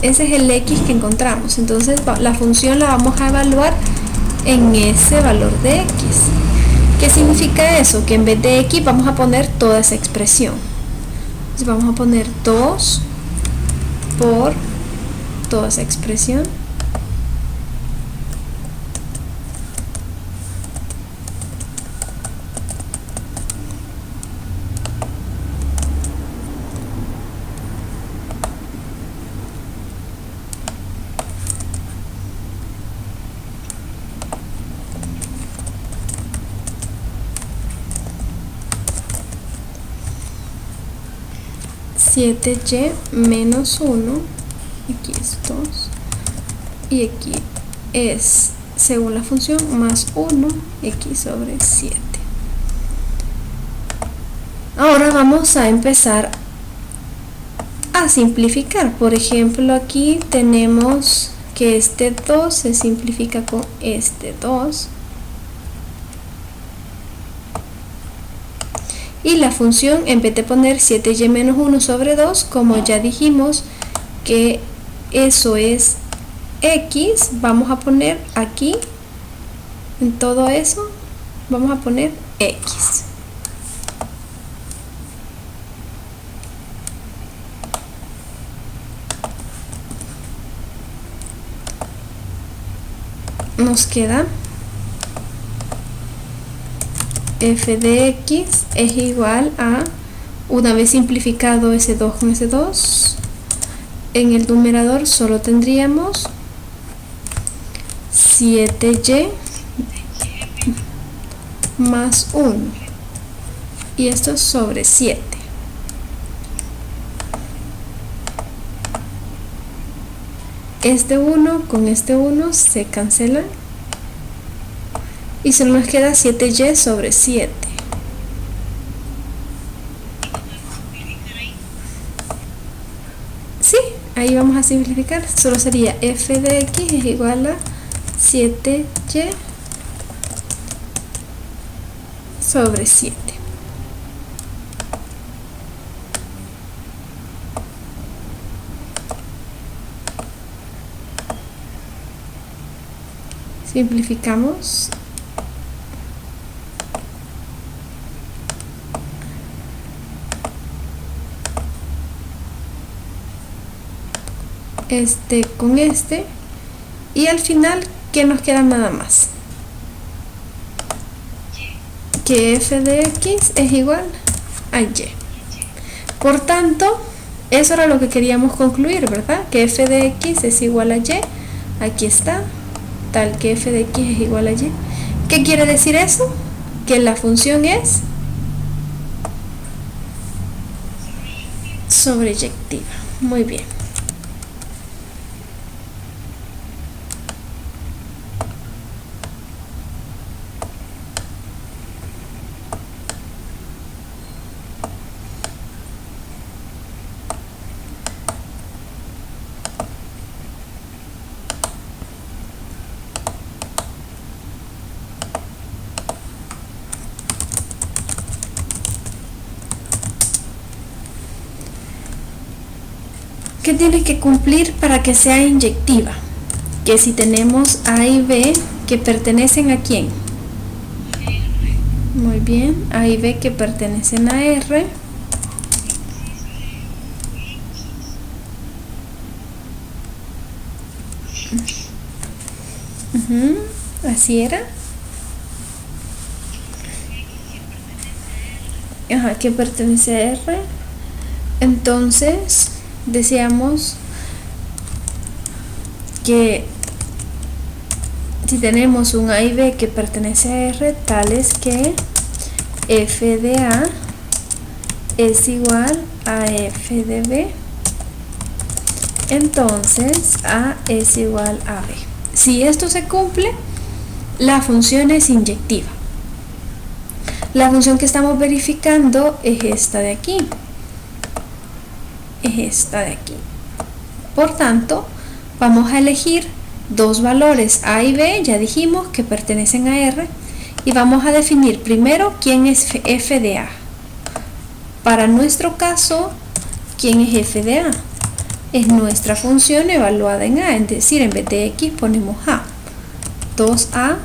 Ese es el x que encontramos. Entonces la función la vamos a evaluar en ese valor de x. ¿Qué significa eso? Que en vez de x vamos a poner toda esa expresión. Entonces vamos a poner 2 por toda esa expresión. Siete y menos 1, aquí es 2, y aquí es, según la función, más 1, x sobre 7. Ahora vamos a empezar a simplificar. Por ejemplo, aquí tenemos que este 2 se simplifica con este 2. Y la función, en vez de poner 7y menos 1 sobre 2, como ya dijimos que eso es x, vamos a poner aquí, en todo eso, vamos a poner x. Nos queda f de x es igual a, una vez simplificado ese 2 con ese 2, en el numerador solo tendríamos 7y más 1, y esto es sobre 7. Este 1 con este 1 se cancelan y solo nos queda 7y sobre 7. Sí, ahí vamos a simplificar. Solo sería f de x es igual a 7y sobre 7. Simplificamos. Este con este, y al final que nos queda nada más que f de x es igual a y. Por tanto, eso era lo que queríamos concluir, ¿verdad? Que f de x es igual a y. Aquí está, tal que f de x es igual a y. ¿Qué quiere decir eso? Que la función es sobreyectiva. Muy bien. ¿Qué tiene que cumplir para que sea inyectiva? Que si tenemos A y B que pertenecen a ¿quién? Muy bien, A y B que pertenecen a R. Ujú, así era. Ajá, que pertenece a R. Entonces, decíamos que si tenemos un A y B que pertenece a R, tal es que f de A es igual a f de B, entonces A es igual a B. Si esto se cumple, la función es inyectiva. La función que estamos verificando es esta de aquí. Es esta de aquí. Por tanto, vamos a elegir dos valores A y B, ya dijimos que pertenecen a R, y vamos a definir primero quién es f de A. Para nuestro caso, ¿quién es f de A? Es nuestra función evaluada en A, es decir, en vez de x ponemos A. 2A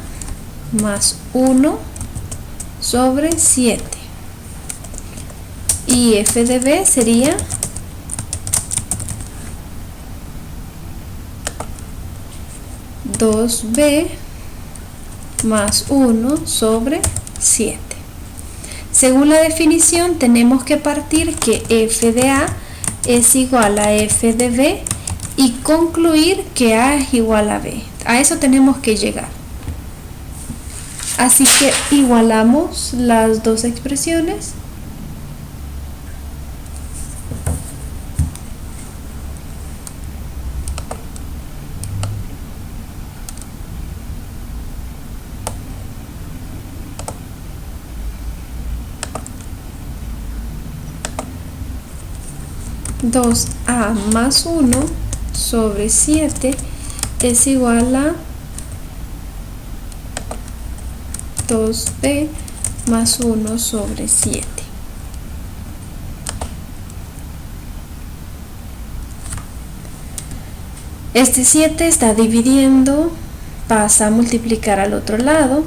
más 1 sobre 7. Y f de B sería 2b más 1 sobre 7. Según la definición, tenemos que partir que f de A es igual a f de B y concluir que A es igual a B. A eso tenemos que llegar. Así que igualamos las dos expresiones. Dos a más 1 sobre 7 es igual a 2b más 1 sobre 7. Este 7 está dividiendo, pasa a multiplicar al otro lado,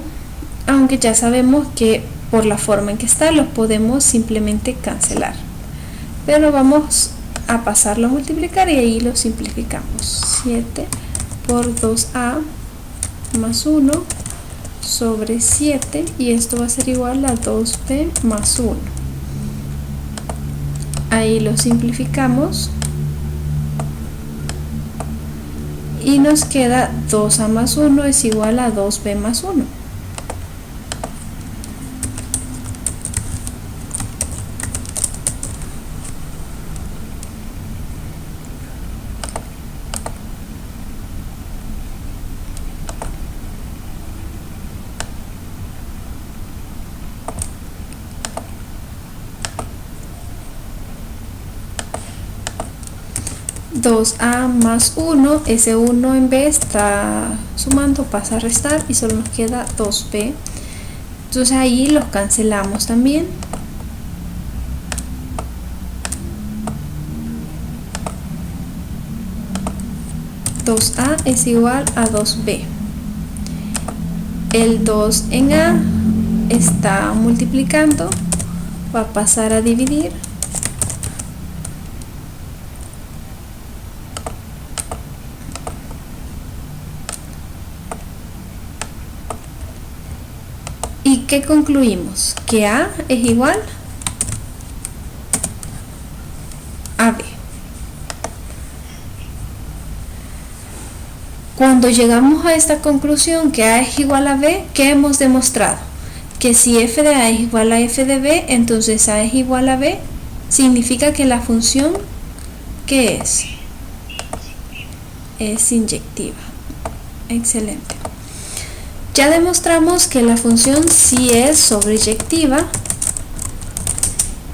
aunque ya sabemos que por la forma en que está lo podemos simplemente cancelar. Pero vamos a pasarlo a multiplicar y ahí lo simplificamos. 7 por 2a más 1 sobre 7, y esto va a ser igual a 2b más 1. Ahí lo simplificamos y nos queda 2a más 1 es igual a 2b más 1. Dos a más 1, ese 1 en b está sumando, pasa a restar y solo nos queda 2b. Entonces ahí los cancelamos también. Dos a es igual a 2b. El 2 en a está multiplicando, va a pasar a dividir. ¿Y qué concluimos? Que A es igual a B. Cuando llegamos a esta conclusión que A es igual a B, ¿qué hemos demostrado? Que si f de A es igual a f de B, entonces A es igual a B, significa que la función, ¿qué es? Es inyectiva. Excelente. Ya demostramos que la función sí es sobreyectiva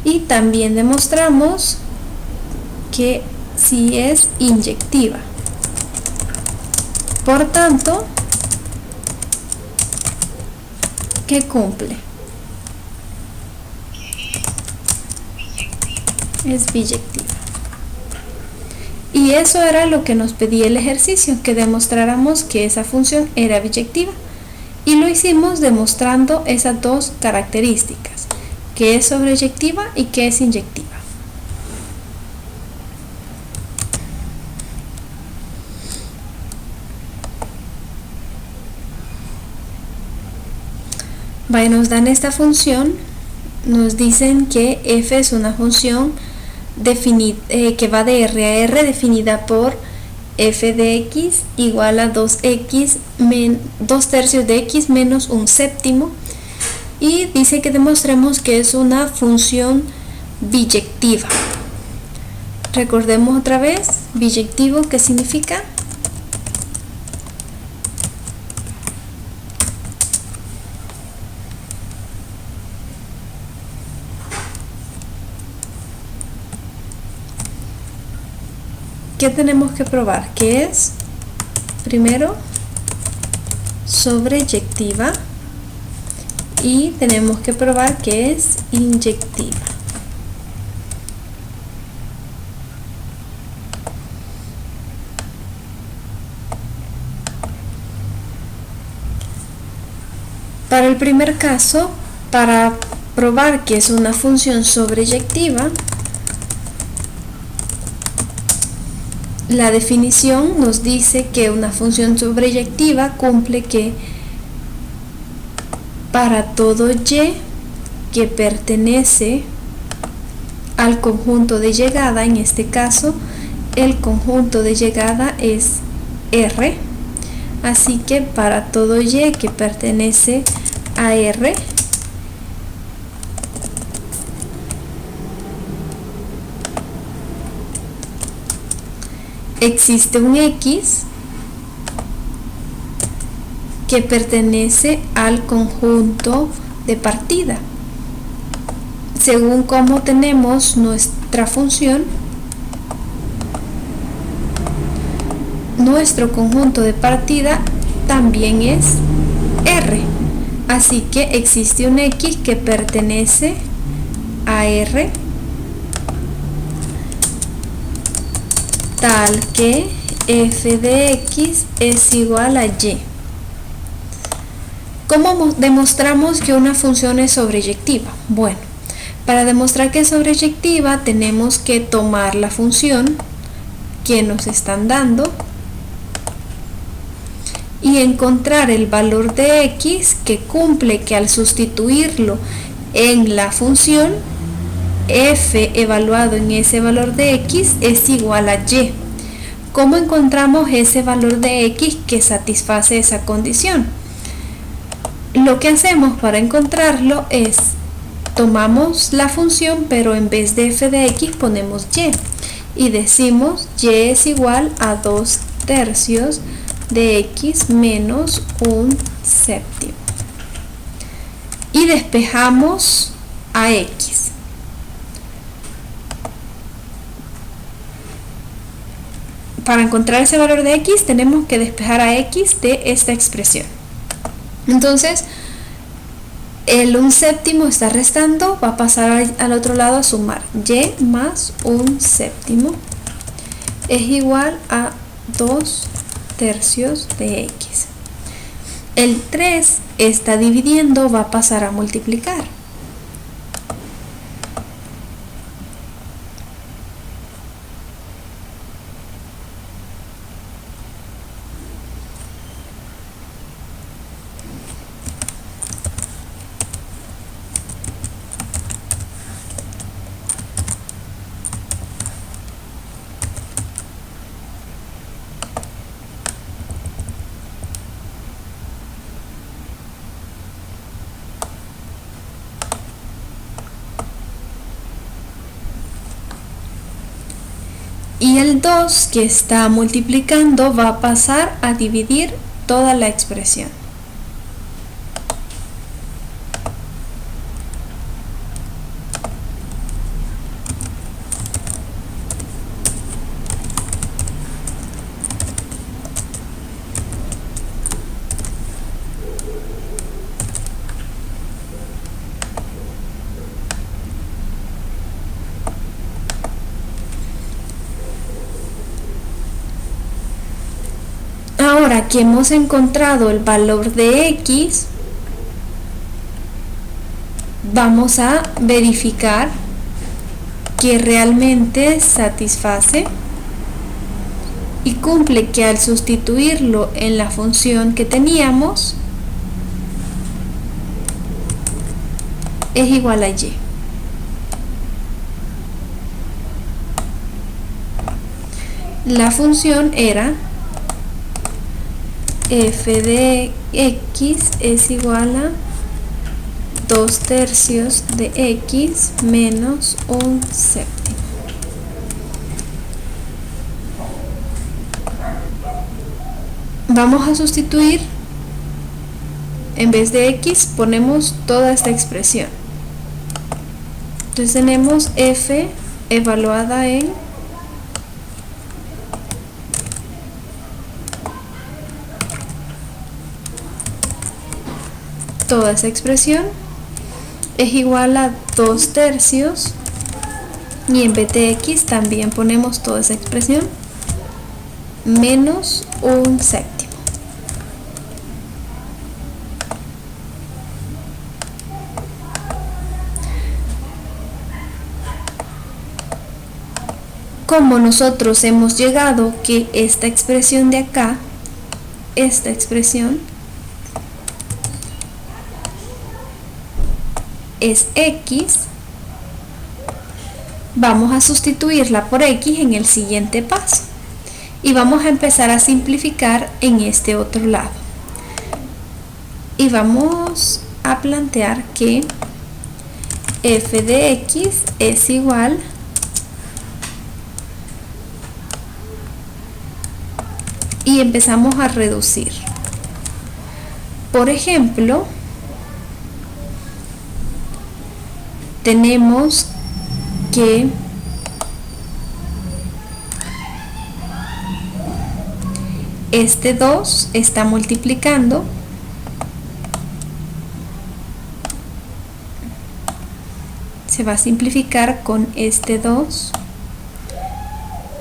y también demostramos que sí es inyectiva. Por tanto, ¿qué cumple? Es biyectiva. Y eso era lo que nos pedía el ejercicio, que demostráramos que esa función era biyectiva. Y lo hicimos demostrando esas dos características, que es sobreyectiva y que es inyectiva. Vaya, nos dan esta función, nos dicen que f es una función que va de R a R, definida por f de x igual a 2 tercios de x menos un séptimo, y dice que demostremos que es una función biyectiva. Recordemos otra vez, biyectivo, ¿qué significa? ¿Qué tenemos que probar? Que es, primero, sobreyectiva, y tenemos que probar que es inyectiva. Para el primer caso, para probar que es una función sobreyectiva, la definición nos dice que una función sobreyectiva cumple que para todo y que pertenece al conjunto de llegada, en este caso el conjunto de llegada es R, así que para todo y que pertenece a R, existe un X que pertenece al conjunto de partida. Según cómo tenemos nuestra función, nuestro conjunto de partida también es R. Así que existe un X que pertenece a R, tal que f de x es igual a y. ¿Cómo demostramos que una función es sobreyectiva? Bueno, para demostrar que es sobreyectiva tenemos que tomar la función que nos están dando y encontrar el valor de x que cumple que al sustituirlo en la función, f evaluado en ese valor de x es igual a y. ¿Cómo encontramos ese valor de x que satisface esa condición? Lo que hacemos para encontrarlo es, tomamos la función, pero en vez de f de x ponemos y decimos y es igual a 2 tercios de x menos un séptimo, y despejamos a x. Para encontrar ese valor de x tenemos que despejar a x de esta expresión. Entonces el un séptimo está restando, va a pasar al otro lado a sumar. Y más un séptimo es igual a 2 tercios de x. El 3 está dividiendo, va a pasar a multiplicar. Y el 2 que está multiplicando va a pasar a dividir toda la expresión. Ahora que hemos encontrado el valor de x, vamos a verificar que realmente satisface y cumple que al sustituirlo en la función que teníamos, es igual a y. La función era f de x es igual a 2/3 de x menos 1/7. Vamos a sustituir, en vez de x ponemos toda esta expresión. Entonces tenemos f evaluada en toda esa expresión es igual a 2/3, y en vez de x también ponemos toda esa expresión menos 1/7. Como nosotros hemos llegado que esta expresión de acá, esta expresión es x, vamos a sustituirla por x en el siguiente paso y vamos a empezar a simplificar en este otro lado, y vamos a plantear que f de x es igual y empezamos a reducir. Por ejemplo, tenemos que este 2 está multiplicando se va a simplificar con este 2,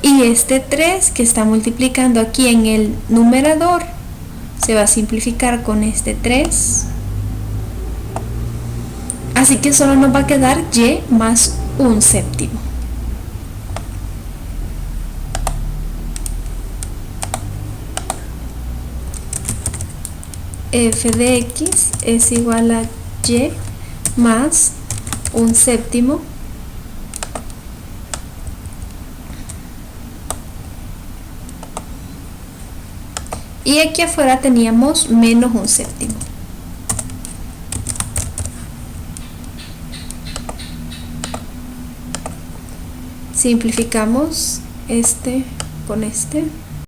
y este 3 que está multiplicando aquí en el numerador se va a simplificar con este 3, así que solo nos va a quedar y más 1/7. F de x es igual a y más 1/7 y aquí afuera teníamos menos 1/7. Simplificamos este con este.